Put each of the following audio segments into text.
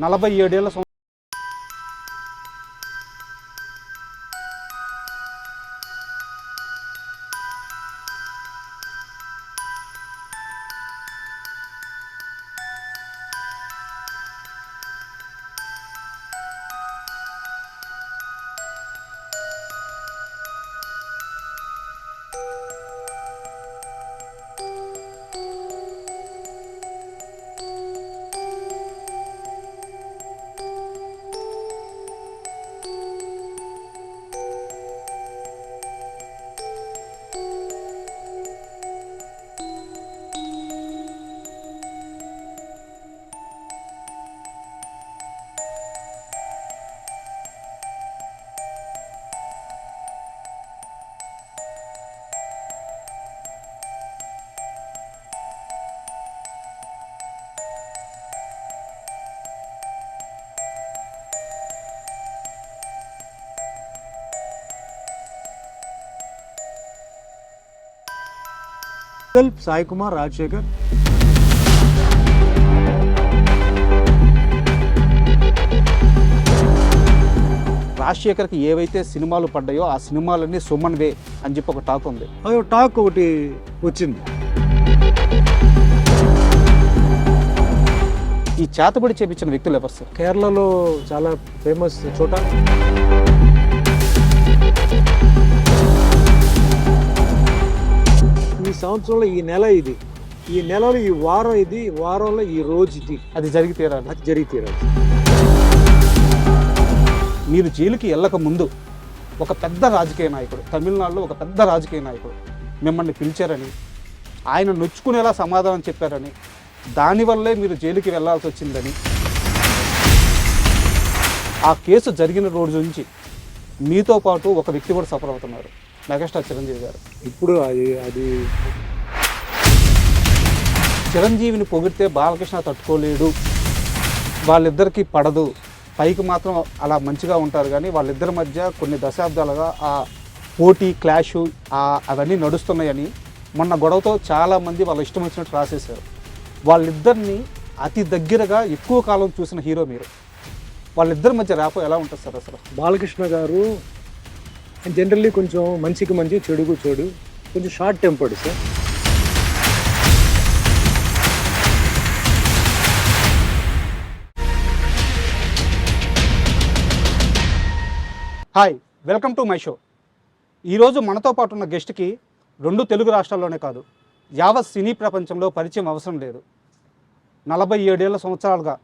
47 ఏళ్ల సాయి కుమార్ రాజశేఖర్. రాజశేఖర్కి ఏవైతే సినిమాలు పడ్డాయో ఆ సినిమాలన్నీ సుమన్ వే అని చెప్పి ఒక టాక్ ఉంది. టాక్ ఒకటి వచ్చింది. ఈ చేతబడి చేపించిన వ్యక్తులు ఎవరు సార్? కేరళలో చాలా ఫేమస్ చోట. ఈ సంవత్సరంలో ఈ నెల ఇది, ఈ నెలలో ఈ వారం ఇది, వారంలో ఈ రోజు ఇది, అది జరిగి తీరాలి. అది జరిగి తీరాలి. మీరు జైలుకి వెళ్ళక ముందు ఒక పెద్ద రాజకీయ నాయకుడు, తమిళనాడులో ఒక పెద్ద రాజకీయ నాయకుడు మిమ్మల్ని పిలిచారని, ఆయన నొచ్చుకునేలా సమాధానం చెప్పారని, దానివల్లే మీరు జైలుకి వెళ్ళాల్సి వచ్చిందని, ఆ కేసు జరిగిన రోజు నుంచి మీతో పాటు ఒక వ్యక్తి కూడా సఫర్ అవుతున్నారు, మెగాస్టార్ చిరంజీవి గారు. ఇప్పుడు అది చిరంజీవిని పొగిడితే బాలకృష్ణ తట్టుకోలేడు, వాళ్ళిద్దరికీ పడదు, పైకి మాత్రం అలా మంచిగా ఉంటారు కానీ వాళ్ళిద్దరి మధ్య కొన్ని దశాబ్దాలుగా ఆ పోటీ క్లాషు అవన్నీ నడుస్తున్నాయని మొన్న గొడవతో చాలామంది వాళ్ళ ఇష్టం వచ్చినట్టు రాసేశారు. వాళ్ళిద్దరిని అతి దగ్గరగా ఎక్కువ కాలం చూసిన హీరో మీరు. వాళ్ళిద్దరి మధ్య ర్యాపో ఎలా ఉంటుంది సార్ అసలు? బాలకృష్ణ గారు జనరల్లీ కొంచెం మంచికి మంచి, చెడుకు చెడు, కొంచెం short tempered sir. Hi, welcome to my show. ఈరోజు మనతో పాటు ఉన్న గెస్ట్కి 2 తెలుగు రాష్ట్రాల్లోనే కాదు, యావత్ సినీ ప్రపంచంలో పరిచయం అవసరం లేదు. 47 సంవత్సరాలుగా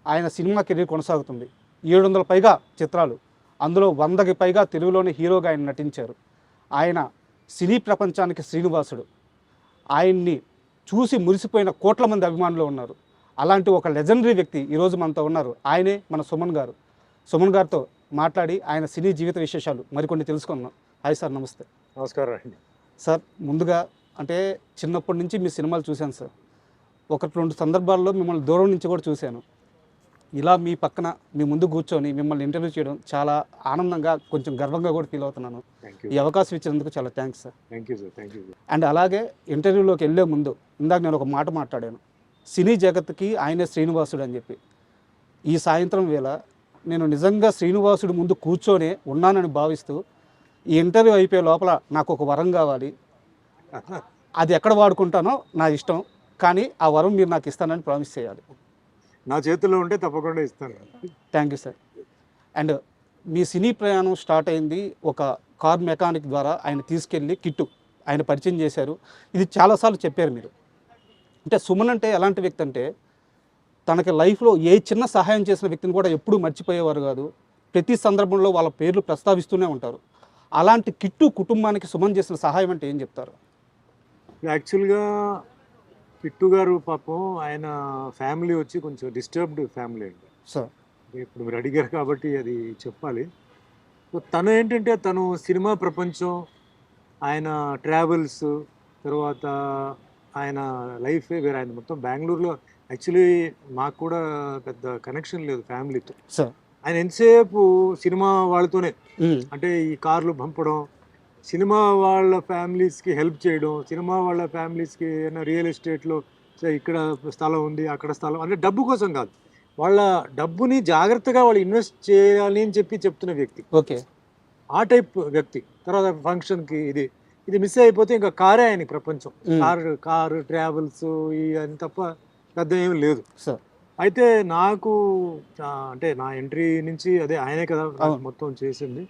ఆయన సినిమా కెరీర్ కొనసాగుతుంది. 700 పైగా చిత్రాలు, అందులో 100కి పైగా తెలుగులోనే హీరోగా ఆయన నటించారు. ఆయన సినీ ప్రపంచానికి శ్రీనివాసుడు. ఆయన్ని చూసి మురిసిపోయిన కోట్ల మంది అభిమానులు ఉన్నారు. అలాంటి ఒక లెజెండరీ వ్యక్తి ఈరోజు మనతో ఉన్నారు. ఆయనే మన సుమన్ గారు. సుమన్ గారితో మాట్లాడి ఆయన సినీ జీవిత విశేషాలు మరికొన్ని తెలుసుకున్నాం. హాయ్ సార్, నమస్తే. నమస్కారం అండి సార్. ముందుగా అంటే చిన్నప్పటి నుంచి మీ సినిమాలు చూశాను సార్. 1-2 సందర్భాల్లో మిమ్మల్ని దూరం నుంచి కూడా చూశాను. ఇలా మీ పక్కన మీ ముందు కూర్చొని మిమ్మల్ని ఇంటర్వ్యూ చేయడం చాలా ఆనందంగా, కొంచెం గర్వంగా కూడా ఫీల్ అవుతున్నాను. ఈ అవకాశం ఇచ్చినందుకు చాలా thanks sir. Thank you sir. And అలాగే ఇంటర్వ్యూలోకి వెళ్ళే ముందు ఇందాక నేను ఒక మాట మాట్లాడాను, సినీ జగత్తుకి ఆయనే శ్రీనివాసుడు అని చెప్పి. ఈ సాయంత్రం వేళ నేను నిజంగా శ్రీనివాసుడు ముందు కూర్చొని ఉన్నానని భావిస్తూ, ఈ ఇంటర్వ్యూ అయిపోయే లోపల నాకు ఒక వరం కావాలి, అది ఎక్కడ వాడుకుంటానో నా ఇష్టం, కానీ ఆ వరం మీరు నాకు ఇస్తానని ప్రామిస్ చేయాలి. నా చేతుల్లో ఉంటే తప్పకుండా ఇస్తాను. Thank you sir. అండ్ మీ సినీ ప్రయాణం స్టార్ట్ అయింది ఒక కార్ మెకానిక్ ద్వారా. ఆయన తీసుకెళ్ళి కిట్టు ఆయన పరిచయం చేశారు. ఇది చాలాసార్లు చెప్పారు మీరు. అంటే సుమన్ అంటే ఎలాంటి వ్యక్తి అంటే, తనకి లైఫ్లో ఏ చిన్న సహాయం చేసిన వ్యక్తిని కూడా ఎప్పుడూ మర్చిపోయేవారు కాదు. ప్రతి సందర్భంలో వాళ్ళ పేర్లు ప్రస్తావిస్తూనే ఉంటారు. అలాంటి కిట్టు కుటుంబానికి సుమన్ చేసిన సహాయం అంటే ఏం చెప్తారు? యాక్చువల్గా కిట్టు గారు పాపం, ఆయన ఫ్యామిలీ వచ్చి కొంచెం డిస్టర్బ్డ్ ఫ్యామిలీ అండి సార్. ఇప్పుడు మీరు అడిగారు కాబట్టి అది చెప్పాలి. తను ఏంటంటే, తను సినిమా ప్రపంచం, ఆయన ట్రావెల్స్, తర్వాత ఆయన లైఫే వేరే. ఆయన మొత్తం బెంగళూరులో, యాక్చువల్లీ మాకు కూడా పెద్ద కనెక్షన్ లేదు ఫ్యామిలీతో. సార్ ఆయన ఎంతసేపు సినిమా వాళ్ళతోనే, అంటే ఈ కార్లు పంపడం, సినిమా వాళ్ళ ఫ్యామిలీస్కి హెల్ప్ చేయడం, సినిమా వాళ్ళ ఫ్యామిలీస్కి ఏమైనా రియల్ ఎస్టేట్లో ఇక్కడ స్థలం ఉంది, అక్కడ స్థలం, అంటే డబ్బు కోసం కాదు, వాళ్ళ డబ్బుని జాగ్రత్తగా వాళ్ళు ఇన్వెస్ట్ చేయాలి అని చెప్పి చెప్తున్న వ్యక్తి, ఓకే. ఆ టైప్ వ్యక్తి. తర్వాత ఫంక్షన్కి ఇది ఇది మిస్ అయిపోతే ఇంకా కారే ఆయనకి ప్రపంచం. కారు ట్రావెల్స్ ఇవన్నీ తప్ప పెద్ద ఏమి లేదు. సార్. అయితే నాకు అంటే నా ఎంట్రీ నుంచి అదే ఆయనే కదా నాకు మొత్తం చేసింది.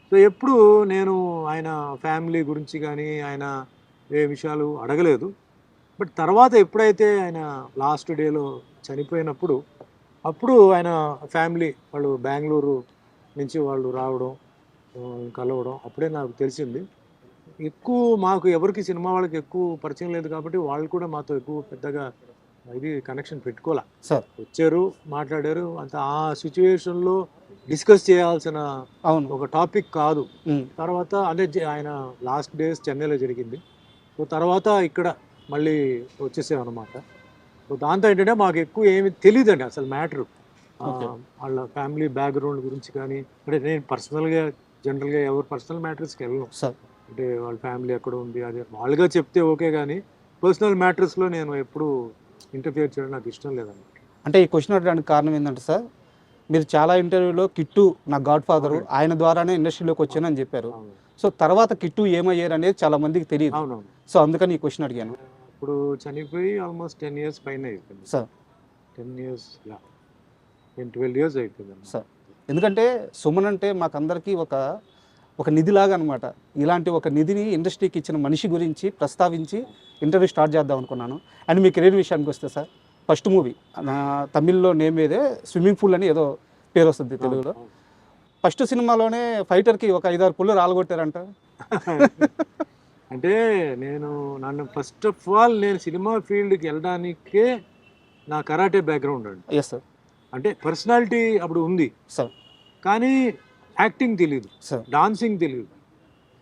సో ఎప్పుడు నేను ఆయన ఫ్యామిలీ గురించి కానీ ఆయన ఏ విషయాలు అడగలేదు. బట్ తర్వాత ఎప్పుడైతే ఆయన లాస్ట్ డేలో చనిపోయినప్పుడు అప్పుడు ఆయన ఫ్యామిలీ వాళ్ళు బెంగళూరు నుంచి వాళ్ళు రావడం, కలవడం అప్పుడే నాకు తెలిసింది. ఎక్కువ మాకు ఎవరికి సినిమా వాళ్ళకి ఎక్కువ పరిచయం లేదు కాబట్టి వాళ్ళు కూడా మాతో ఎక్కువ పెద్దగా ఇది కనెక్షన్ పెట్టుకోలే. సార్. వచ్చారు, మాట్లాడారు, అంత ఆ సిచ్యువేషన్లో డిస్కస్ చేయాల్సిన అవును. ఒక టాపిక్ కాదు. తర్వాత అదే ఆయన లాస్ట్ డేస్ చెన్నైలో జరిగింది. సో తర్వాత ఇక్కడ మళ్ళీ వచ్చేసాం అనమాట. సో దాంతో ఏంటంటే మాకు ఎక్కువ ఏమి తెలియదండి అసలు మ్యాటరు, వాళ్ళ ఫ్యామిలీ బ్యాక్గ్రౌండ్ గురించి కానీ. అంటే నేను పర్సనల్గా జనరల్గా ఎవరు పర్సనల్ మ్యాటర్స్కి వెళ్ళను. అంటే వాళ్ళ ఫ్యామిలీ ఎక్కడ ఉంది అదే వాళ్ళుగా చెప్తే ఓకే, కానీ పర్సనల్ మ్యాటర్స్లో నేను ఎప్పుడు ఇంటర్ఫియర్ చేయడం నాకు ఇష్టం లేదన్నమాట. అంటే ఈ క్వశ్చన్ అడగడానికి కారణం ఏంటంటే సార్, మీరు చాలా ఇంటర్వ్యూలో కిట్టు నా గాడ్ ఫాదరు, ఆయన ద్వారానే ఇండస్ట్రీలోకి వచ్చానని చెప్పారు. సో తర్వాత కిట్టు ఏమయ్యారు అనేది చాలా మందికి తెలియదు. అవునవును. సో అందుకని ఈ క్వశ్చన్ అడిగాను. ఇప్పుడు చనిపోయి ఆల్మోస్ట్ 10 years పైన అయిపోయింది సార్. 10 years 12 years అయిపోయింది సార్. ఎందుకంటే సుమన్ అంటే మాకందరికీ ఒక నిధిలాగా అనమాట. ఇలాంటి ఒక నిధిని ఇండస్ట్రీకి ఇచ్చిన మనిషి గురించి ప్రస్తావించి ఇంటర్వ్యూ స్టార్ట్ చేద్దాం అనుకున్నాను. అండ్ మీ కెరీర్ విషయానికి వస్తే సార్, ఫస్ట్ మూవీ నా తమిళ్లో నేమ్ ఏదే స్విమ్మింగ్ పూల్ అని ఏదో పేరు వస్తుంది తెలుగులో. ఫస్ట్ సినిమాలోనే ఫైటర్కి ఒక 5-6 పుల్లు రాలగొట్టారంట. అంటే నన్ను ఫస్ట్ ఆఫ్ ఆల్ నేను సినిమా ఫీల్డ్కి వెళ్ళడానికే నా కరాటే బ్యాక్గ్రౌండ్ అండి. Yes sir. అంటే పర్సనాలిటీ అప్పుడు ఉంది సార్, కానీ యాక్టింగ్ తెలియదు, డాన్సింగ్ తెలియదు.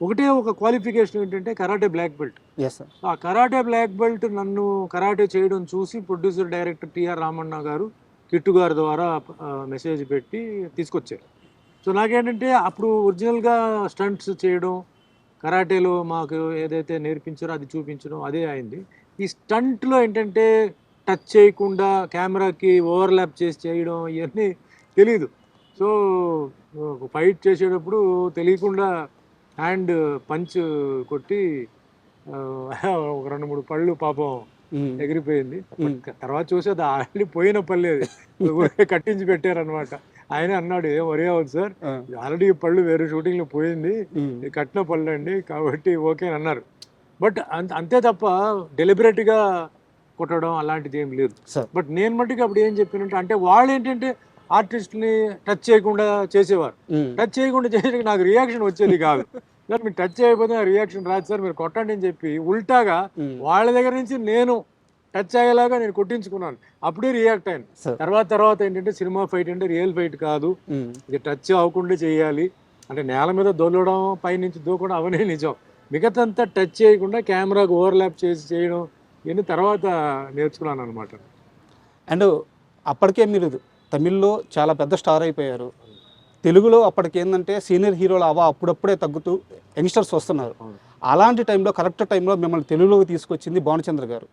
ఒకటే ఒక క్వాలిఫికేషన్ ఏంటంటే karate black belt. Yes sir. ఆ కరాటే బ్లాక్ బెల్ట్ నన్ను కరాటే చేయడం చూసి ప్రొడ్యూసర్ డైరెక్టర్ టిఆర్ రామన్న గారు కిట్టు గారి ద్వారా మెసేజ్ పెట్టి తీసుకొచ్చారు. సో నాకేంటంటే అప్పుడు ఒరిజినల్గా స్టంట్స్ చేయడం, కరాటేలో మాకు ఏదైతే నేర్పించారో అది చూపించడం అదే అయింది. ఈ స్టంట్లో ఏంటంటే టచ్ చేయకుండా కెమెరాకి ఓవర్లాప్ చేసి చేయడం ఇవన్నీ తెలీదు. సో ఫైట్ చేసేటప్పుడు తెలియకుండా హ్యాండ్ పంచ్ కొట్టి ఒక 2-3 పళ్ళు పాపం ఎగిరిపోయింది. తర్వాత చూసి అది ఆల్రెడీ పోయిన పర్లేదు, కట్టించి పెట్టారనమాట. ఆయన అన్నాడు, ఏం వరే అవుతుంది సార్, ఆల్రెడీ పళ్ళు వేరే షూటింగ్లో పోయింది, కట్టిన పళ్ళు అండి కాబట్టి ఓకే అని అన్నారు. బట్ అంతే తప్ప డెలిబరేట్గా కొట్టడం అలాంటిది ఏం లేదు. బట్ నేను మట్టుకు అప్పుడు ఏం చెప్పినట్టు అంటే వాళ్ళు ఏంటంటే ఆర్టిస్ట్ని టచ్ చేయకుండా చేసేవారు. టచ్ చేయకుండా చేసే నాకు రియాక్షన్ వచ్చేది కాదు. సార్ మీరు టచ్ చేయకపోతే నా రియాక్షన్ రాదు సార్, మీరు కొట్టండి అని చెప్పి ఉల్టాగా వాళ్ళ దగ్గర నుంచి నేను టచ్ అయ్యేలాగా నేను కొట్టించుకున్నాను. అప్పుడే రియాక్ట్ అయ్యాను. తర్వాత ఏంటంటే సినిమా ఫైట్ అంటే రియల్ ఫైట్ కాదు, ఇది టచ్ అవ్వకుండా చేయాలి. అంటే నేల మీద దొల్లడం, పైనుంచి దూకడం అవన్నీ నిజం. మిగతంతా టచ్ చేయకుండా కెమెరాకు ఓవర్లాప్ చేసి చేయడం ఇవన్నీ తర్వాత నేర్చుకున్నాను అనమాట. అండ్ అప్పటికే మీరు తమిళ్లో చాలా పెద్ద స్టార్ అయిపోయారు. తెలుగులో అప్పటికి ఏంటంటే సీనియర్ హీరోలు అప్పుడప్పుడే తగ్గుతూ యంగ్స్టర్స్ వస్తున్నారు. అలాంటి టైంలో కరెక్ట్ టైంలో మిమ్మల్ని తెలుగులోకి తీసుకొచ్చింది భానుచంద్ర గారు.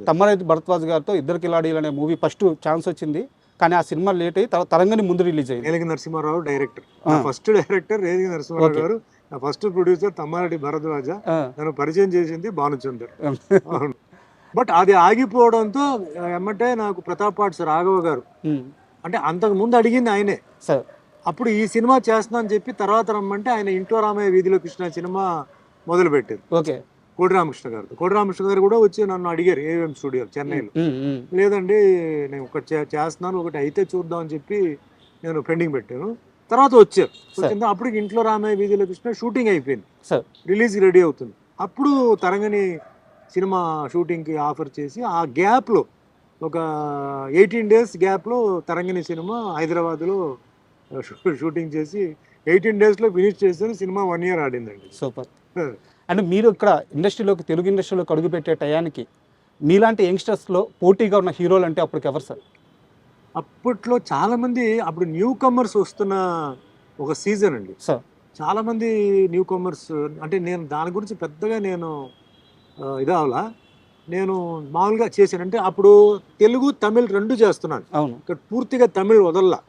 తమ్మారెడ్డి భరద్వాజ్ గారితో ఇద్దరు కిలాడీలు అనే మూవీ ఫస్ట్ ఛాన్స్ వచ్చింది, కానీ ఆ సినిమా లేట్ అయ్యి తరంగని ముందు రిలీజ్ అయ్యింది. Relangi Narasimha Rao director, first director Relangi Narasimha Rao garu, first producer Tammareddy Bharadwaj, నన్ను పరిచయం చేసింది భానుచందర్. బట్ అది ఆగిపోవడంతో ఏమంటే నాకు ప్రతాప్ పాట్స్ రాఘవ గారు అంటే అంతకు ముందు అడిగింది ఆయనే. అప్పుడు ఈ సినిమా చేస్తున్నా అని చెప్పి తర్వాత రమ్మంటే ఆయన ఇంట్లో రామయ్య వీధిలో కృష్ణ సినిమా మొదలు పెట్టారు. కోడి రామకృష్ణ గారు కూడా వచ్చి నన్ను అడిగారు ఏవిఎం స్టూడియో చెన్నైలో. లేదండి నేను ఒకటి చేస్తున్నాను, ఒకటి అయితే చూద్దాం అని చెప్పి నేను పెండింగ్ పెట్టాను. తర్వాత వచ్చారు. అప్పుడు ఇంట్లో రామయ్య వీధిలో కృష్ణ షూటింగ్ అయిపోయింది, రిలీజ్ రెడీ అవుతుంది. అప్పుడు తరంగని సినిమా షూటింగ్కి ఆఫర్ చేసి ఆ గ్యాప్లో ఒక 18 days గ్యాప్లో తరంగిణి సినిమా హైదరాబాద్లో షూటింగ్ చేసి 18 daysలో ఫినిష్ చేస్తే సినిమా 1 year ఆడిందండి. సూపర్. అండ్ మీరు ఇక్కడ ఇండస్ట్రీలోకి, తెలుగు ఇండస్ట్రీలోకి అడుగుపెట్టే టయానికి మీలాంటి యంగ్స్టర్స్లో పోటీగా ఉన్న హీరోలు అంటే అప్పటికి ఎవరు సార్? అప్పట్లో చాలామంది అప్పుడు న్యూ కమర్స్ వస్తున్న ఒక సీజన్ అండి సార్. చాలామంది న్యూ కమర్స్ అంటే నేను దాని గురించి పెద్దగా నేను ఇదవలా. నేను మామూలుగా చేశాను. అంటే అప్పుడు తెలుగు తమిళ్ రెండు చేస్తున్నాను, అవును ఇక్కడ పూర్తిగా తమిళ్ వదల్లా.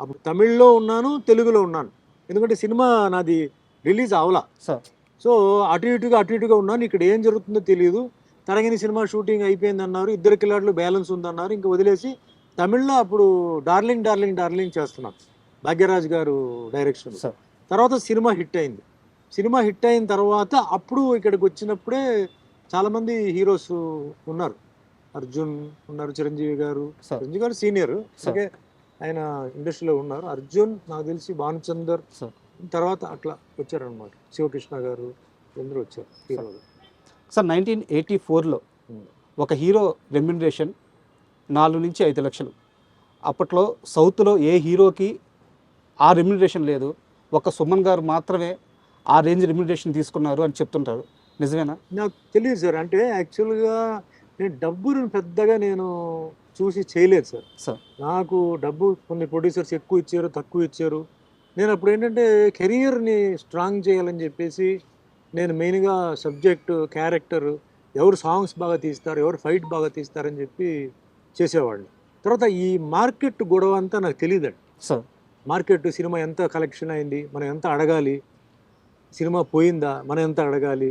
అప్పుడు తమిళ్లో ఉన్నాను, తెలుగులో ఉన్నాను. ఎందుకంటే సినిమా నాది రిలీజ్ అవలా. సార్. సో అటు ఇటుగా ఉన్నాను. ఇక్కడ ఏం జరుగుతుందో తెలియదు. తరగని సినిమా షూటింగ్ అయిపోయింది అన్నారు, ఇద్దరు కిలాట్లు బ్యాలెన్స్ ఉందన్నారు, ఇంకా వదిలేసి తమిళ్లో అప్పుడు డార్లింగ్ డార్లింగ్ డార్లింగ్ చేస్తున్నాను, భాగ్యరాజ్ గారు డైరెక్షన్. సార్. తర్వాత సినిమా హిట్ అయింది. సినిమా హిట్ అయిన తర్వాత అప్పుడు ఇక్కడికి వచ్చినప్పుడే చాలామంది హీరోస్ ఉన్నారు. అర్జున్ ఉన్నారు, చిరంజీవి గారు. సార్. చిరంజీవి గారు సీనియర్, సార్. ఓకే, ఆయన ఇండస్ట్రీలో ఉన్నారు. అర్జున్ నాకు తెలిసి భానుచందర్, సార్. తర్వాత అట్లా వచ్చారనమాట. శివకృష్ణ గారు అందరూ వచ్చారు హీరోలు. సార్ 1984లో ఒక హీరో రెమ్యునరేషన్ 4 నుంచి 5 లక్షలు. అప్పట్లో సౌత్లో ఏ హీరోకి ఆ రెమ్యునరేషన్ లేదు, ఒక సుమన్ గారు మాత్రమే ఆ రేంజ్ రెమ్యునరేషన్ తీసుకున్నారు అని చెప్తుంటారు, నిజమేనా? నాకు తెలియదు సార్. అంటే యాక్చువల్గా నేను డబ్బును పెద్దగా నేను చూసి చేయలేదు సార్. సార్. నాకు డబ్బు కొన్ని ప్రొడ్యూసర్స్ ఎక్కువ ఇచ్చారు, తక్కువ ఇచ్చారు. నేను అప్పుడు ఏంటంటే కెరియర్ని స్ట్రాంగ్ చేయాలని చెప్పేసి నేను మెయిన్గా సబ్జెక్టు, క్యారెక్టర్, ఎవరు సాంగ్స్ బాగా తీస్తారు, ఎవరు ఫైట్ బాగా తీస్తారని చెప్పి చేసేవాడిని. తర్వాత ఈ మార్కెట్ గొడవ అంతా నాకు తెలియదండి. సార్. మార్కెట్, సినిమా ఎంత కలెక్షన్ అయింది, మనం ఎంత అడగాలి, సినిమా పోయిందా మనం ఎంత అడగాలి,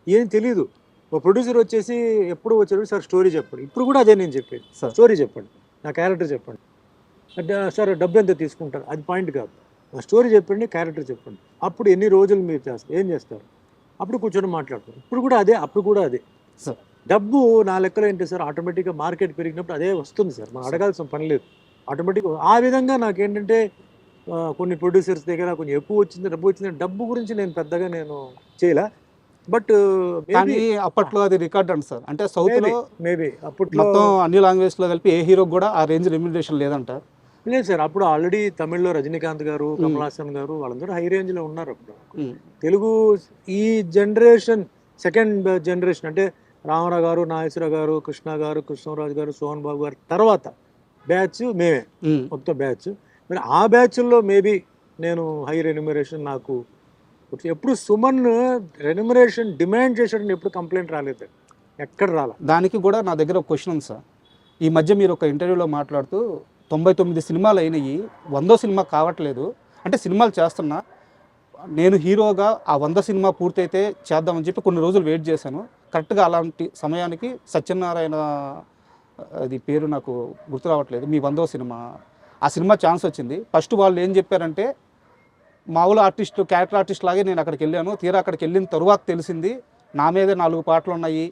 ఏం తెలీదు. ఒక ప్రొడ్యూసర్ వచ్చేసి ఎప్పుడు వచ్చాడు, సార్ స్టోరీ చెప్పండి. ఇప్పుడు కూడా అదే నేను చెప్పేది, సార్. స్టోరీ చెప్పండి, నా క్యారెక్టర్ చెప్పండి. అంటే సార్ డబ్బు ఎంత తీసుకుంటారు, అది పాయింట్ కాదు, నా స్టోరీ చెప్పండి, క్యారెక్టర్ చెప్పండి. అప్పుడు ఎన్ని రోజులు మీరు చేస్తారు, ఏం చేస్తారు, అప్పుడు కూర్చొని మాట్లాడతారు. ఇప్పుడు కూడా అదే, అప్పుడు కూడా అదే. సార్. డబ్బు నా లెక్కలో ఏంటి సార్, ఆటోమేటిక్గా మార్కెట్ పెరిగినప్పుడు అదే వస్తుంది సార్, మనం అడగాల్సిన పని లేదు, ఆటోమేటిక్గా. ఆ విధంగా నాకేంటంటే కొన్ని ప్రొడ్యూసర్స్ దగ్గర కొంచెం ఎక్కువ వచ్చింది, డబ్బు వచ్చింది, డబ్బు గురించి నేను పెద్దగా నేను చేయలే. బట్ కానీ అప్పట్లో అది రికార్డ్ అంట సార్. అంటే సౌత్లో మేబీ అప్పట్లో మొత్తం అన్ని లాంగ్వేజ్లో కలిపి ఏ హీరోకి కూడా ఆ రేంజ్ రెమ్యునరేషన్ లేదంట. లేదు సార్. అప్పుడు ఆల్రెడీ తమిళ్లో రజనీకాంత్ గారు, కమల్ హాసన్ గారు వాళ్ళందరూ హై రేంజ్లో ఉన్నారు అప్పుడు. తెలుగు ఈ జనరేషన్, సెకండ్ జనరేషన్ అంటే రామారావు గారు, నాగేశ్వరరావు గారు, కృష్ణ గారు, కృష్ణరాజు గారు, సోహన్ బాబు గారు తర్వాత బ్యాచ్ మేమే, మొత్తం బ్యాచ్. మరి ఆ బ్యాచ్ల్లో మేబీ నేను హై రెన్యూమరేషన్ నాకు ఎప్పుడు సుమన్ రెన్యూమరేషన్ డిమాండ్ చేసాడని ఎప్పుడు కంప్లైంట్ రాలేదు, ఎక్కడ రాలే. దానికి కూడా నా దగ్గర ఒక క్వశ్చన్ ఉంది సార్. ఈ మధ్య మీరు ఒక ఇంటర్వ్యూలో మాట్లాడుతూ 99 సినిమాలు అయినాయి, 100వ సినిమా కావట్లేదు, అంటే సినిమాలు చేస్తున్నా, నేను హీరోగా ఆ 100 సినిమా పూర్తయితే చేద్దామని చెప్పి కొన్ని రోజులు వెయిట్ చేశాను. కరెక్ట్గా అలాంటి సమయానికి సత్యనారాయణ, అది పేరు నాకు గుర్తు రావట్లేదు, మీ 100వ సినిమా, ఆ సినిమా ఛాన్స్ వచ్చింది. ఫస్ట్ వాళ్ళు ఏం చెప్పారంటే, మామూలు ఆర్టిస్టు, క్యారెక్టర్ ఆర్టిస్ట్ లాగే నేను అక్కడికి వెళ్ళాను, తీరా అక్కడికి వెళ్ళిన తరువాత తెలిసింది నా మీదే 4 పాటలు ఉన్నాయి,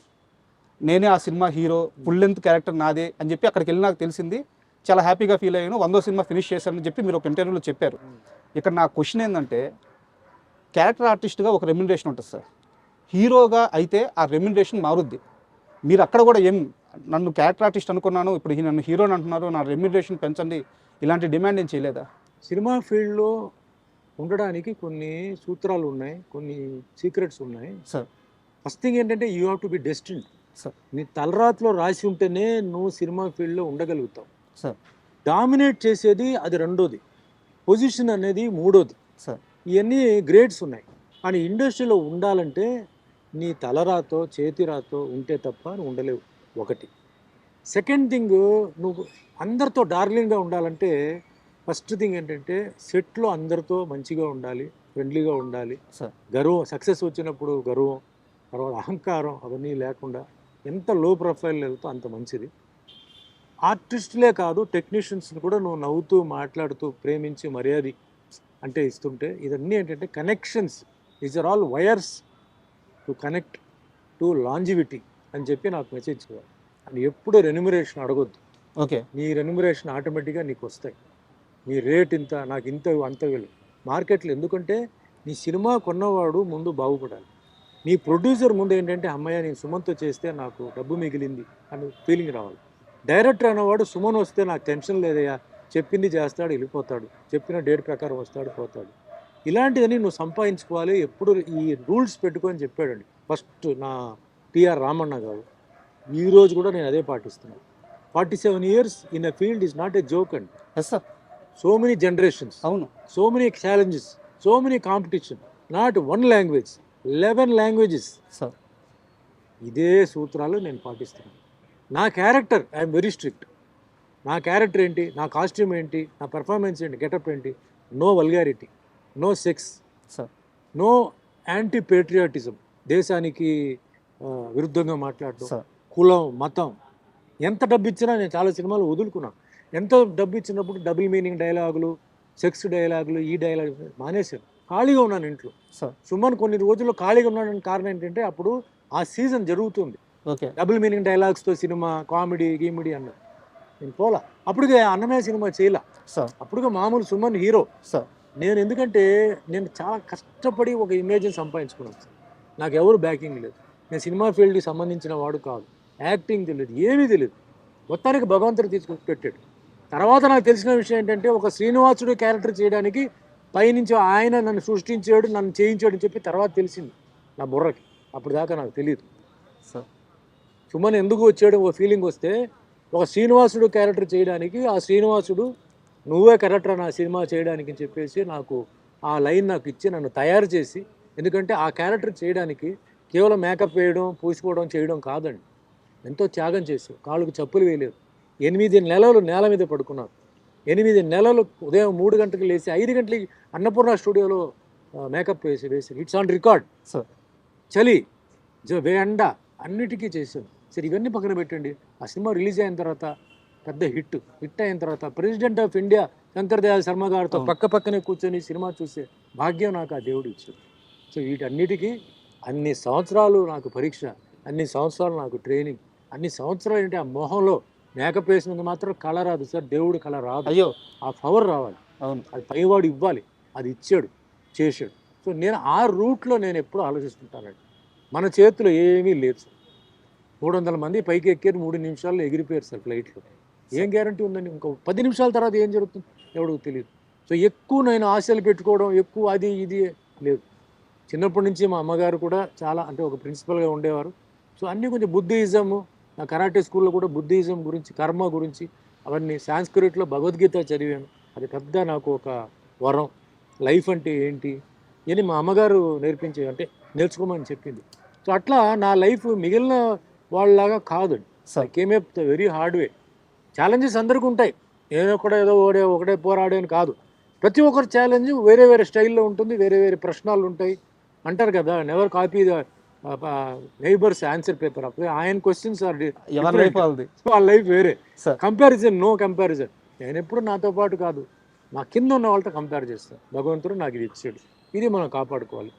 నేనే ఆ cinema hero, full length character నాదే అని చెప్పి అక్కడికి వెళ్ళి నాకు తెలిసింది. చాలా హ్యాపీగా ఫీల్ అయ్యాను, 100వ సినిమా ఫినిష్ చేశానని చెప్పి మీరు ఒక ఇంటర్వ్యూలో చెప్పారు. ఇక్కడ నా క్వశ్చన్ ఏంటంటే, క్యారెక్టర్ ఆర్టిస్ట్గా ఒక రెమ్యునరేషన్ ఉంటుంది సార్, హీరోగా అయితే ఆ రెమ్యునరేషన్ మారుద్ది. మీరు అక్కడ కూడా ఏం, నన్ను క్యారెక్టర్ ఆర్టిస్ట్ అనుకున్నాను, ఇప్పుడు నన్ను హీరోని అంటున్నారు, నా రెమ్యునరేషన్ పెంచండి, ఇలాంటి డిమాండ్ ఏం చేయలేదా? సినిమా ఫీల్డ్లో ఉండడానికి కొన్ని సూత్రాలు ఉన్నాయి, కొన్ని సీక్రెట్స్ ఉన్నాయి సార్. ఫస్ట్ థింగ్ ఏంటంటే you have to be destined sir. నీ తలరాతిలో రాసి ఉంటేనే నువ్వు సినిమా ఫీల్డ్లో ఉండగలుగుతావు సార్. డామినేట్ చేసేది అది రెండోది, పొజిషన్ అనేది మూడోది సార్. ఇవన్నీ గ్రేడ్స్ ఉన్నాయి. కానీ ఇండస్ట్రీలో ఉండాలంటే నీ తలరాతో చేతిరాతో ఉంటే తప్ప నువ్వు ఉండలేవు, ఒకటి. సెకండ్ థింగ్, నువ్వు అందరితో డార్లింగ్గా ఉండాలంటే ఫస్ట్ థింగ్ ఏంటంటే సెట్లో అందరితో మంచిగా ఉండాలి, ఫ్రెండ్లీగా ఉండాలి. సార్. గర్వం, సక్సెస్ వచ్చినప్పుడు గర్వం, తర్వాత అహంకారం అవన్నీ లేకుండా ఎంత లో ప్రొఫైల్ వెళ్తే అంత మంచిది. ఆర్టిస్టులే కాదు, టెక్నీషియన్స్ని కూడా నువ్వు నవ్వుతూ మాట్లాడుతూ ప్రేమించి మర్యాద అంటే ఇస్తుంటే, ఇదన్నీ ఏంటంటే connections, these are all wires to connect to longevity అని చెప్పి నాకు మెసేజ్ చేయాలి. అని ఎప్పుడు రెన్యూమరేషన్ అడగొద్దు. ఓకే. నీ రెన్యూమరేషన్ ఆటోమేటిక్గా నీకు వస్తాయి. నీ రేట్ ఇంత, నాకు ఇంత, అంత వెళ్ళు మార్కెట్లో. ఎందుకంటే నీ సినిమా కొన్నవాడు ముందు బాగుపడాలి, నీ ప్రొడ్యూసర్ ముందు ఏంటంటే అమ్మయ్య నేను సుమన్తో చేస్తే నాకు డబ్బు మిగిలింది అని ఫీలింగ్ రావాలి. డైరెక్టర్ అనేవాడు సుమన్ వస్తే నాకు టెన్షన్ లేదయ్యా, చెప్పింది చేస్తాడు, వెళ్ళిపోతాడు, చెప్పిన డేట్ ప్రకారం వస్తాడు, పోతాడు. ఇలాంటిదని నువ్వు సంపాదించుకోవాలి. ఎప్పుడు ఈ రూల్స్ పెట్టుకొని చెప్పాడండి ఫస్ట్ నా టిఆర్ రామన్న గారు. ఈరోజు కూడా నేను అదే పాటిస్తున్నాను. 47 years in a field is not a joke అండి. Yes sir. So many generations, అవును, so many challenges, so many competition, not 1 language, 11 languages. Sir. ఇదే సూత్రాలు నేను పాటిస్తున్నాను. నా క్యారెక్టర్ ఐఎమ్ వెరీ స్ట్రిక్ట్. నా క్యారెక్టర్ ఏంటి, నా కాస్ట్యూమ్ ఏంటి, నా పెర్ఫార్మెన్స్ ఏంటి, గెటప్ ఏంటి, no vulgarity, no sex, sir no anti patriotism, దేశానికి విరుద్ధంగా మాట్లాడడం, సార్ కులం, మతం. ఎంత డబ్బు ఇచ్చినా నేను చాలా సినిమాలు వదులుకున్నాను. ఎంత డబ్బు ఇచ్చినప్పుడు డబుల్ మీనింగ్ డైలాగులు, సెక్స్ డైలాగులు, ఈ డైలాగ్ మానేశాను. ఖాళీగా ఉన్నాను ఇంట్లో. సార్ సుమన్ కొన్ని రోజుల్లో ఖాళీగా ఉన్నాడని కారణం ఏంటంటే అప్పుడు ఆ సీజన్ జరుగుతుంది. ఓకే డబుల్ మీనింగ్ డైలాగ్స్తో సినిమా, కామెడీ గీమిడీ అన్నది నేను పోలా. అప్పటికే అన్నమయ్య సినిమా చేయలా, సార్ అప్పుడుగా మామూలు సుమన్ హీరో. సార్ నేను ఎందుకంటే నేను చాలా కష్టపడి ఒక ఇమేజ్ని సంపాదించుకున్నాను సార్. నాకు ఎవరు బ్యాకింగ్ లేదు. నేను సినిమా ఫీల్డ్కి సంబంధించిన వాడు కాదు. యాక్టింగ్ తెలియదు, ఏమీ తెలియదు. మొత్తానికి భగవంతుడు తీసుకొని పెట్టాడు. తర్వాత నాకు తెలిసిన విషయం ఏంటంటే ఒక శ్రీనివాసుడు క్యారెక్టర్ చేయడానికి పైనుంచి ఆయన నన్ను సృష్టించాడు, నన్ను చేయించాడు అని చెప్పి తర్వాత తెలిసింది నా బుర్రకి. అప్పుడు దాకా నాకు తెలియదు. సార్ సుమన్ ఎందుకు వచ్చాడు ఒక ఫీలింగ్ వస్తే, ఒక శ్రీనివాసుడు క్యారెక్టర్ చేయడానికి ఆ శ్రీనివాసుడు నువ్వే కరెక్టర్ నా సినిమా చేయడానికి అని చెప్పేసి నాకు ఆ లైన్ నాకు ఇచ్చి నన్ను తయారు చేసి, ఎందుకంటే ఆ క్యారెక్టర్ చేయడానికి కేవలం మేకప్ వేయడం, పూసుకోవడం, చేయడం కాదండి. ఎంతో త్యాగం చేశారు. కాళ్ళకు చెప్పులు వేయలేదు. 8 నెలలు నేల మీద పడుకున్నారు. 8 నెలలు ఉదయం 3 గంటలకు లేచి 5 గంటలకి అన్నపూర్ణ స్టూడియోలో మేకప్ వేసి ఇట్స్ ఆన్ రికార్డ్. సార్ చలి ఎండ అన్నిటికీ చేశాను. సరే ఇవన్నీ పక్కన పెట్టండి. ఆ సినిమా రిలీజ్ అయిన తర్వాత పెద్ద హిట్ అయిన తర్వాత president of India Shankar Dayal Sharma గారితో పక్కనే కూర్చొని సినిమా చూసే భాగ్యం నాకు ఆ దేవుడు ఇచ్చాడు. సో వీటన్నిటికీ అన్ని సంవత్సరాలు నాకు పరీక్ష, అన్ని సంవత్సరాలు నాకు ట్రైనింగ్, అన్ని సంవత్సరాలు ఏంటి ఆ మొహంలో మేకప్ వేసినందుకు మాత్రం కళ రాదు సార్. దేవుడు కళ రాదు. అయ్యో ఆ పవర్ రావాలి. అవును అది పైవాడు ఇవ్వాలి. అది ఇచ్చాడు, చేశాడు. సో నేను ఆ రూట్లో నేను ఎప్పుడూ ఆలోచిస్తుంటానండి. మన చేతిలో ఏమీ లేదు సార్. 300 మంది పైకి ఎక్కారు, 3 నిమిషాల్లో ఎగిరిపోయారు సార్ ఫ్లైట్లో. ఏం గ్యారంటీ ఉందండి? ఇంకో 10 నిమిషాల తర్వాత ఏం జరుగుతుంది ఎవరికి తెలియదు. సో ఎక్కువ నేను ఆశలు పెట్టుకోవడం, ఎక్కువ అది ఇది లేదు. చిన్నప్పటి నుంచి మా అమ్మగారు కూడా చాలా అంటే ఒక ప్రిన్సిపల్గా ఉండేవారు. సో అన్నీ కొంచెం బుద్ధిజము, నా కరాటే స్కూల్లో కూడా బుద్ధిజం గురించి, కర్మ గురించి అవన్నీ, సాంస్క్రిట్లో భగవద్గీత చదివాను. అది పెద్ద నాకు ఒక వరం. లైఫ్ అంటే ఏంటి అని మా అమ్మగారు నేర్చుకోమని చెప్పింది. సో అట్లా నా లైఫ్ మిగిలిన వాళ్ళలాగా కాదండి. Sir came very hard way. Challenges అందరికీ ఉంటాయి. నేను ఏదో ఒకటే పోరాడేని కాదు. ప్రతి ఒక్కరి ఛాలెంజ్ వేరే వేరే స్టైల్లో ఉంటుంది, వేరే వేరే ప్రశ్నలు ఉంటాయి. అంటారు కదా, never copy the neighbours answer paper. అప్పుడు ఆయన క్వశ్చన్స్ ఆర్ వాళ్ళ లైఫ్ వేరే. Comparison, no comparison. నేను ఎప్పుడు నాతో పాటు కాదు, నా కింద ఉన్న వాళ్ళతో కంపేర్ చేస్తాను. భగవంతుడు నాకు ఇది ఇచ్చాడు, ఇది మనం కాపాడుకోవాలి.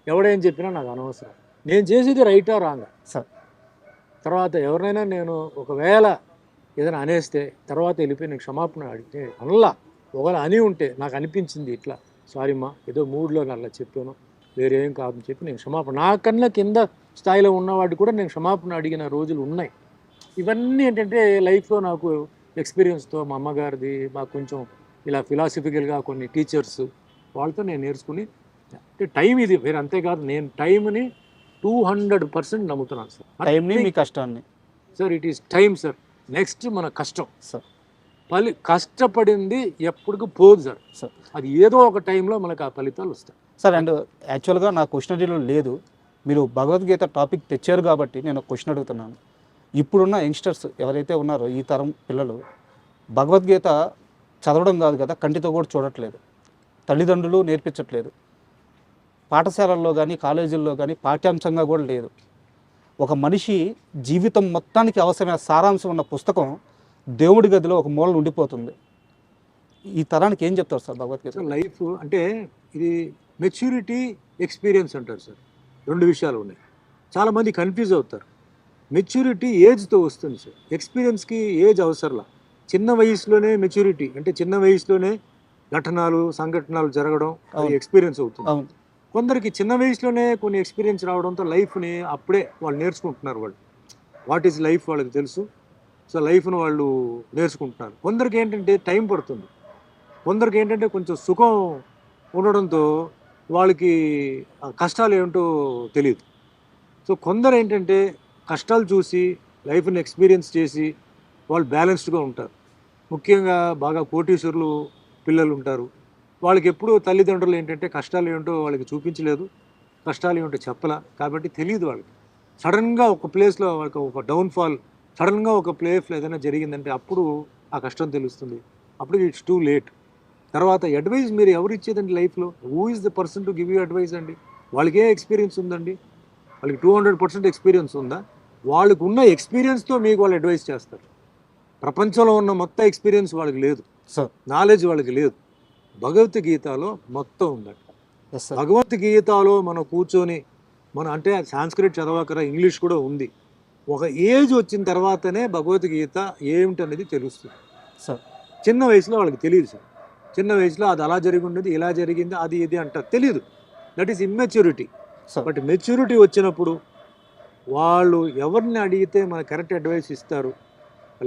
ఎవడేం చెప్పినా నాకు అనవసరం. నేను చేసేది రైటా రాంగా సార్. తర్వాత ఎవరినైనా నేను ఒకవేళ ఏదైనా అనేస్తే తర్వాత వెళ్ళిపోయి నేను క్షమాపణ అడిగితే అనలా. ఒకవేళ అని ఉంటే నాకు అనిపించింది ఇట్లా, సారీ మా ఏదో మూడ్లో అలా చెప్పాను, వేరేం కాదని చెప్పి నేను క్షమాపణ, నాకన్నా కింద స్థాయిలో ఉన్నవాడు కూడా నేను క్షమాపణ అడిగిన రోజులు ఉన్నాయి. ఇవన్నీ ఏంటంటే లైఫ్లో నాకు ఎక్స్పీరియన్స్తో, మా అమ్మగారిది, మాకు కొంచెం ఇలా ఫిలాసఫికల్గా కొన్ని టీచర్స్ వాళ్ళతో నేను నేర్చుకుని, అంటే టైం ఇది వేరే. అంతేకాదు నేను టైంని 200% నమ్ముతున్నాను సార్. టైంని మీ కష్టాన్ని sir, it is time sir. Next మన కష్టం సార్. కష్టపడింది ఎప్పటికీ పోదు సార్. సార్ అది ఏదో ఒక టైంలో మనకు ఆ ఫలితాలు వస్తాయి సార్. అండ్ యాక్చువల్గా నా క్వశ్చనరీలో లేదు, మీరు భగవద్గీత టాపిక్ తెచ్చారు కాబట్టి నేను ఒక క్వశ్చన్ అడుగుతున్నాను. ఇప్పుడున్న యంగ్స్టర్స్ ఎవరైతే ఉన్నారో, ఈ తరం పిల్లలు భగవద్గీత చదవడం కాదు కదా, కంటితో కూడా చూడట్లేదు, తల్లిదండ్రులు నేర్పించట్లేదు, పాఠశాలల్లో కానీ కాలేజీల్లో కానీ పాఠ్యాంశంగా కూడా లేదు. ఒక మనిషి జీవితం మొత్తానికి అవసరమైన సారాంశం ఉన్న పుస్తకం దేవుడి గదిలో ఒక మూల ఉండిపోతుంది. ఈ తరానికి ఏం చెప్తారు సార్ భగవద్గీత? లైఫ్ అంటే ఇది మెచ్యూరిటీ, ఎక్స్పీరియన్స్ అంటారు సార్. 2 విషయాలు ఉన్నాయి. చాలామంది కన్ఫ్యూజ్ అవుతారు. మెచ్యూరిటీ ఏజ్తో వస్తుంది సార్, ఎక్స్పీరియన్స్కి ఏజ్ అవసరంలా. చిన్న వయసులోనే మెచ్యూరిటీ అంటే చిన్న వయసులోనే సంఘటనలు జరగడం, అది ఎక్స్పీరియన్స్ అవుతుంది. కొందరికి చిన్న వయసులోనే కొన్ని ఎక్స్పీరియన్స్ రావడంతో లైఫ్ని అప్పుడే వాళ్ళు నేర్చుకుంటున్నారు. వాళ్ళు వాట్ ఈజ్ లైఫ్ వాళ్ళకి తెలుసు. సో లైఫ్ను వాళ్ళు నేర్చుకుంటున్నారు. కొందరికి ఏంటంటే టైం పడుతుంది. కొందరికి ఏంటంటే కొంచెం సుఖం ఉండడంతో వాళ్ళకి కష్టాలు ఏమిటో తెలియదు. సో కొందరు ఏంటంటే కష్టాలు చూసి లైఫ్ని ఎక్స్పీరియన్స్ చేసి వాళ్ళు బ్యాలెన్స్డ్గా ఉంటారు. ముఖ్యంగా బాగా కోటీశ్వరులు పిల్లలు ఉంటారు. వాళ్ళకి ఎప్పుడూ తల్లిదండ్రులు ఏంటంటే కష్టాలు ఏమిటో వాళ్ళకి చూపించలేదు, కష్టాలు ఏమిటో చెప్పలా, కాబట్టి తెలియదు వాళ్ళకి. సడన్గా ఒక ప్లేస్లో ఒక డౌన్ఫాల్, సడన్గా ఒక ప్లేస్లో ఏదైనా జరిగిందంటే అప్పుడు ఆ కష్టం తెలుస్తుంది. అప్పుడు ఇట్స్ టూ లేట్. తర్వాత అడ్వైస్ మీరు ఎవరు ఇచ్చేదండి లైఫ్లో? Who is the person to give you advice అండి? వాళ్ళకి ఏ ఎక్స్పీరియన్స్ ఉందండి? వాళ్ళకి 200% ఎక్స్పీరియన్స్ ఉందా? వాళ్ళకు ఉన్న ఎక్స్పీరియన్స్తో మీకు వాళ్ళు అడ్వైస్ చేస్తారు. ప్రపంచంలో ఉన్న మొత్తం ఎక్స్పీరియన్స్ వాళ్ళకి లేదు, సార్. నాలెడ్జ్ వాళ్ళకి లేదు. భగవద్గీతలో మొత్తం ఉందండి. Yes sir. భగవద్గీతలో మనం కూర్చొని మనం అంటే సాంస్క్రిట్ చదవకరా, ఇంగ్లీష్ కూడా ఉంది. ఒక ఏజ్ వచ్చిన తర్వాతనే భగవద్గీత ఏమిటనేది తెలుస్తుంది. సార్. చిన్న వయసులో వాళ్ళకి తెలియదు సార్. చిన్న వయసులో అది అలా జరిగి ఉండేది, ఇలా జరిగింది, అది ఇది అంటారు, తెలియదు. That is immaturity. Sir. But maturity వచ్చినప్పుడు వాళ్ళు ఎవరిని అడిగితే మన కరెక్ట్ అడ్వైస్ ఇస్తారు?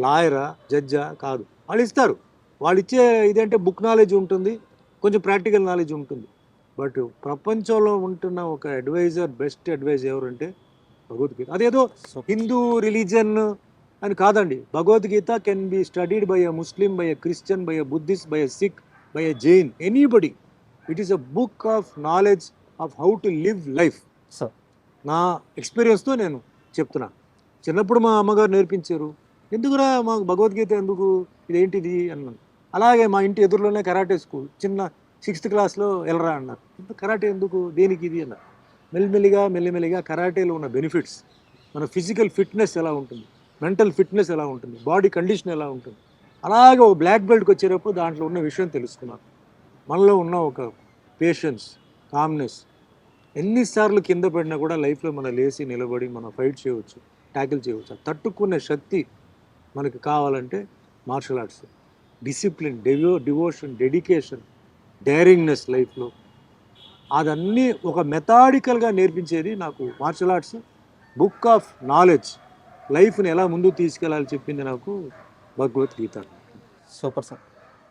లాయరా, జడ్జా? కాదు, వాళ్ళు ఇస్తారు. వాళ్ళు ఇచ్చే ఇదంటే బుక్ నాలెడ్జ్ ఉంటుంది, కొంచెం ప్రాక్టికల్ నాలెడ్జ్ ఉంటుంది. బట్ ప్రపంచంలో ఉంటున్న ఒక అడ్వైజర్, బెస్ట్ అడ్వైజ్ ఎవరంటే భగవద్గీత. అదేదో హిందూ రిలీజన్ అని కాదండి. Bhagavad Gita can be studied by a Muslim, by a Christian, by a Buddhist, by a Sikh, by a Jain, anybody. It is a book of knowledge of how to live life. Sir. నా ఎక్స్పీరియన్స్తో నేను చెప్తున్నా. చిన్నప్పుడు మా అమ్మగారు నేర్పించారు. ఎందుకురా మాకు భగవద్గీత ఎందుకు, ఇదేంటిది అన్నాను. అలాగే మా ఇంటి ఎదురులోనే కరాటే స్కూల్, చిన్న 6th క్లాస్లో వెళ్ళరా అన్నారు. కరాటే ఎందుకు, దేనికి ఇది అన్నారు. మెల్లిమెల్లిగా కరాటేలో ఉన్న బెనిఫిట్స్, మన ఫిజికల్ ఫిట్నెస్ ఎలా ఉంటుంది, మెంటల్ ఫిట్నెస్ ఎలా ఉంటుంది, బాడీ కండిషన్ ఎలా ఉంటుంది, అలాగే ఒక బ్లాక్ బెల్ట్కి వచ్చేటప్పుడు దాంట్లో ఉన్న విషయం తెలుసుకున్నాను. మనలో ఉన్న ఒక పేషెన్స్, కామ్నెస్, ఎన్నిసార్లు కింద పడినా కూడా లైఫ్లో మనం లేచి నిలబడి మనం ఫైట్ చేయవచ్చు, ట్యాకిల్ చేయవచ్చు. తట్టుకునే శక్తి మనకి కావాలంటే martial arts. Discipline, devotion, dedication, daringness లైఫ్లో అదన్నీ ఒక మెథాడికల్గా నేర్పించేది నాకు martial arts. Book of knowledge, లైఫ్ని ఎలా ముందుకు తీసుకెళ్ళాలి చెప్పింది నాకు భగవద్గీత. Super sir.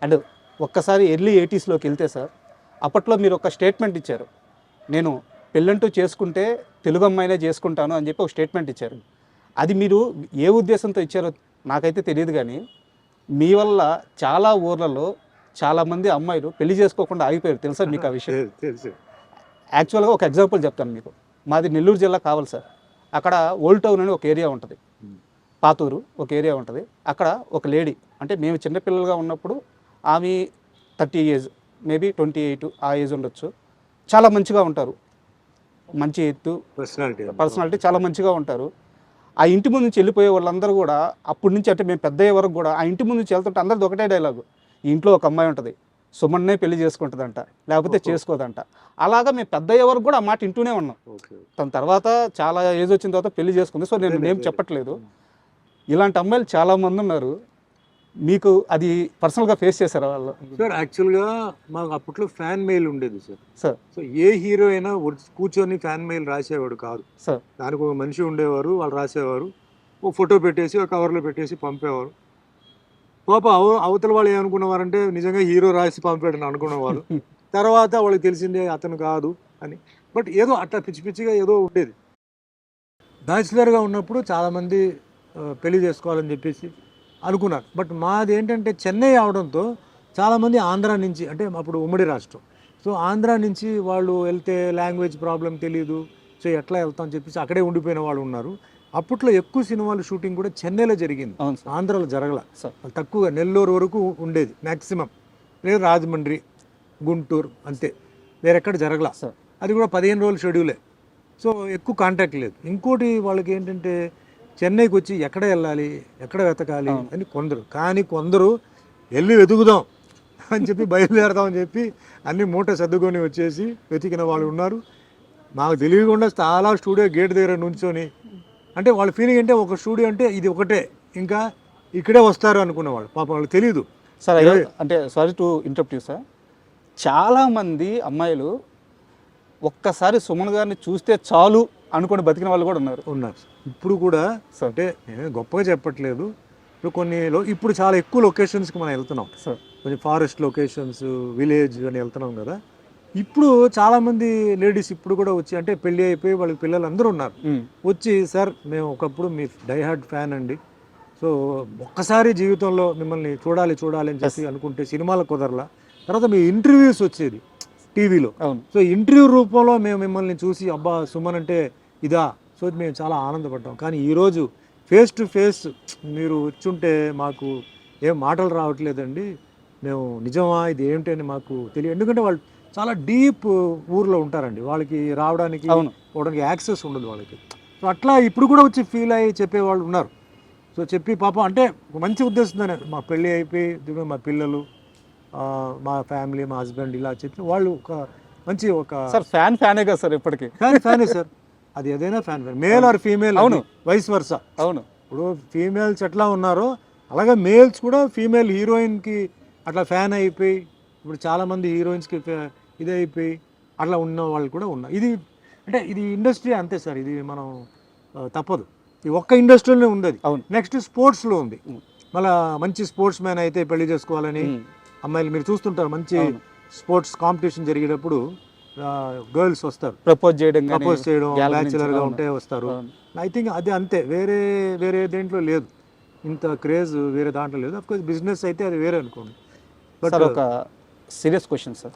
అండ్ ఒక్కసారి ఎర్లీ 80sలోకి వెళ్తే సార్, అప్పట్లో మీరు ఒక స్టేట్మెంట్ ఇచ్చారు. నేను పెళ్ళంటూ చేసుకుంటే తెలుగు అమ్మాయినే చేసుకుంటాను అని చెప్పి ఒక స్టేట్మెంట్ ఇచ్చారు. అది మీరు ఏ ఉద్దేశంతో ఇచ్చారో నాకైతే తెలియదు, కానీ మీ వల్ల చాలా ఊర్లలో చాలామంది అమ్మాయిలు పెళ్లి చేసుకోకుండా ఆగిపోయారు. తెలుసా మీకు ఆ విషయం? తెలుసు. యాక్చువల్గా ఒక ఎగ్జాంపుల్ చెప్తాను మీకు. మాది నెల్లూరు జిల్లా కావాలి సార్. అక్కడ ఓల్డ్ టౌన్ అని ఒక ఏరియా ఉంటుంది, పాతూరు ఒక ఏరియా ఉంటుంది. అక్కడ ఒక లేడీ, అంటే మేము చిన్నపిల్లలుగా ఉన్నప్పుడు ఆమె 30 ఏజ్, మేబీ 28 ఆ ఏజ్ ఉండొచ్చు. చాలా మంచిగా ఉంటారు, మంచి ఎత్తు, పర్సనాలిటీ చాలా మంచిగా ఉంటారు. ఆ ఇంటి ముందు నుంచి వెళ్ళిపోయే వాళ్ళందరూ కూడా అప్పటి నుంచి, అంటే మేము పెద్ద అయ్యే వరకు కూడా ఆ ఇంటి ముందు నుంచి వెళ్తుంటే అందరిది ఒకటే డైలాగు, ఈ ఇంట్లో ఒక అమ్మాయి ఉంటుంది, సుమన్నే పెళ్లి చేసుకుంటుందంట, లేకపోతే చేసుకోదంట. అలాగా మేము పెద్ద అయ్యే వరకు కూడా ఆ మాట ఇంటూనే ఉన్నాం. తన తర్వాత చాలా ఏజ్ వచ్చిన తర్వాత పెళ్లి చేసుకుంది. సో నేను ఏం చెప్పట్లేదు. ఇలాంటి అమ్మాయిలు చాలామంది ఉన్నారు. మీకు అది పర్సనల్గా ఫేస్ చేశారు వాళ్ళు? సార్ యాక్చువల్గా మాకు అప్పట్లో ఫ్యాన్ మెయిల్ ఉండేది సార్. సార్. సో ఏ హీరో అయినా కూర్చొని ఫ్యాన్ మెయిల్ రాసేవాడు కాదు సార్. దానికి ఒక మనిషి ఉండేవారు, వాళ్ళు రాసేవారు, ఓ ఫోటో పెట్టేసి ఒక కవర్లో పెట్టేసి పంపేవారు. పాప అవతల వాళ్ళు ఏమనుకునేవారంటే నిజంగా హీరో రాసి పంపాడని అనుకునేవారు. తర్వాత వాళ్ళకి తెలిసిందే అతను కాదు అని. బట్ ఏదో అట్లా పిచ్చి పిచ్చిగా ఏదో ఉండేది. బ్యాచిలర్గా ఉన్నప్పుడు చాలామంది పెళ్లి చేసుకోవాలని చెప్పేసి అనుకున్నారు. బట్ మాది ఏంటంటే చెన్నై అవడంతో చాలామంది ఆంధ్ర నుంచి, అంటే అప్పుడు ఉమ్మడి రాష్ట్రం, సో ఆంధ్ర నుంచి వాళ్ళు వెళ్తే లాంగ్వేజ్ ప్రాబ్లం తెలియదు, సో ఎట్లా వెళ్తాం అని చెప్పేసి అక్కడే ఉండిపోయిన వాళ్ళు ఉన్నారు. అప్పట్లో ఎక్కువ సినిమాలు షూటింగ్ కూడా చెన్నైలో జరిగింది, ఆంధ్రాలో జరగల. తక్కువగా నెల్లూరు వరకు ఉండేది మ్యాక్సిమం, లేదు రాజమండ్రి, గుంటూరు, అంతే, వేరెక్కడ జరగల. అది కూడా 15 రోజుల షెడ్యూలే, సో ఎక్కువ కాంటాక్ట్ లేదు. ఇంకోటి వాళ్ళకి ఏంటంటే చెన్నైకి వచ్చి ఎక్కడ వెళ్ళాలి, ఎక్కడ వెతకాలి అని కొందరు, కానీ కొందరు వెళ్ళి వెతుకుదాం అని చెప్పి బయలుదేరదామని చెప్పి అన్ని మూట సర్దుకొని వచ్చేసి వెతికిన వాళ్ళు ఉన్నారు. మాకు తెలియకుండా చాలా స్టూడియో గేట్ దగ్గర నుంచొని, అంటే వాళ్ళ ఫీలింగ్ అంటే ఒక స్టూడియో అంటే ఇది ఒకటే, ఇంకా ఇక్కడే వస్తారు అనుకునేవాళ్ళు. పాపం వాళ్ళు తెలియదు సార్. అంటే sorry to interrupt you sir, చాలామంది అమ్మాయిలు ఒక్కసారి సుమన్ గారిని చూస్తే చాలు అనుకుని బతికిన వాళ్ళు కూడా ఉన్నారు. ఇప్పుడు కూడా. అంటే నేను గొప్పగా చెప్పట్లేదు. ఇప్పుడు చాలా ఎక్కువ లొకేషన్స్కి మనం వెళ్తున్నాం సార్, కొంచెం ఫారెస్ట్ లొకేషన్స్, విలేజ్ అని వెళ్తున్నాం కదా. ఇప్పుడు చాలామంది లేడీస్ ఇప్పుడు కూడా వచ్చి, అంటే పెళ్ళి అయిపోయి వాళ్ళకి పిల్లలు అందరూ ఉన్నారు, వచ్చి సార్ మేము ఒకప్పుడు మీ డైహార్డ్ ఫ్యాన్ అండి, సో ఒక్కసారి జీవితంలో మిమ్మల్ని చూడాలి అని చెప్పి అనుకుంటే సినిమాలకు కుదరలా. తర్వాత మీ ఇంటర్వ్యూస్ వచ్చేది టీవీలో, సో ఇంటర్వ్యూ రూపంలో మేము మిమ్మల్ని చూసి అబ్బా సుమన్ అంటే ఇదా, సో సో మేము చాలా ఆనందపడ్డాం. కానీ ఈరోజు ఫేస్ టు ఫేస్ మీరు వచ్చుంటే మాకు ఏం మాటలు రావట్లేదండి, మేము నిజమా ఇది ఏంటి అని మాకు తెలియదు. ఎందుకంటే వాళ్ళు చాలా డీప్ ఊర్లో ఉంటారండి, వాళ్ళకి రావడానికి అవును. పోవడానికి యాక్సెస్ ఉండదు వాళ్ళకి. సో అట్లా ఇప్పుడు కూడా వచ్చి ఫీల్ అయ్యి చెప్పేవాళ్ళు ఉన్నారు. సో చెప్పి పాపం అంటే ఒక మంచి ఉద్దేశంతోనే మా పెళ్ళి అయిపోయి ఇదిగో మా పిల్లలు మా ఫ్యామిలీ మా హస్బెండ్ ఇలా చెప్పి వాళ్ళు ఒక మంచి ఒక సార్ ఫ్యానే కదా సార్ ఇప్పటికీ. ఫ్యానే సార్, అది ఏదైనా ఫ్యాన్ మేల్ ఆర్ ఫీమేల్, అవును. Vice versa. అవును. ఇప్పుడు ఫీమేల్స్ ఎట్లా ఉన్నారో అలాగే మేల్స్ కూడా ఫీమేల్ హీరోయిన్కి అట్లా ఫ్యాన్ అయిపోయి ఇప్పుడు చాలామంది హీరోయిన్స్కి ఇదే అయిపోయి అట్లా ఉన్న వాళ్ళు కూడా ఉన్నారు. ఇది అంటే ఇది ఇండస్ట్రీ అంతే సార్, ఇది మనం తప్పదు. ఈ ఒక్క ఇండస్ట్రీలోనే ఉంది అది. అవును. నెక్స్ట్ స్పోర్ట్స్లో ఉంది. మళ్ళీ మంచి స్పోర్ట్స్ మ్యాన్ అయితే పెళ్లి చేసుకోవాలని అమ్మాయిలు మీరు చూస్తుంటారు, మంచి స్పోర్ట్స్ కాంపిటీషన్ జరిగేటప్పుడు గర్ల్స్ వస్తారు ప్రపోజ్ చేయడం బ్యాచులర్గా ఉంటే వస్తారు. ఐ థింక్ అది అంతే, వేరే దేంట్లో లేదు ఇంత క్రేజ్, వేరే దాంట్లో లేదు. అఫ్కోర్స్ బిజినెస్ అయితే అది వేరే అనుకోండి. బట్ ఒక సీరియస్ క్వశ్చన్ సార్,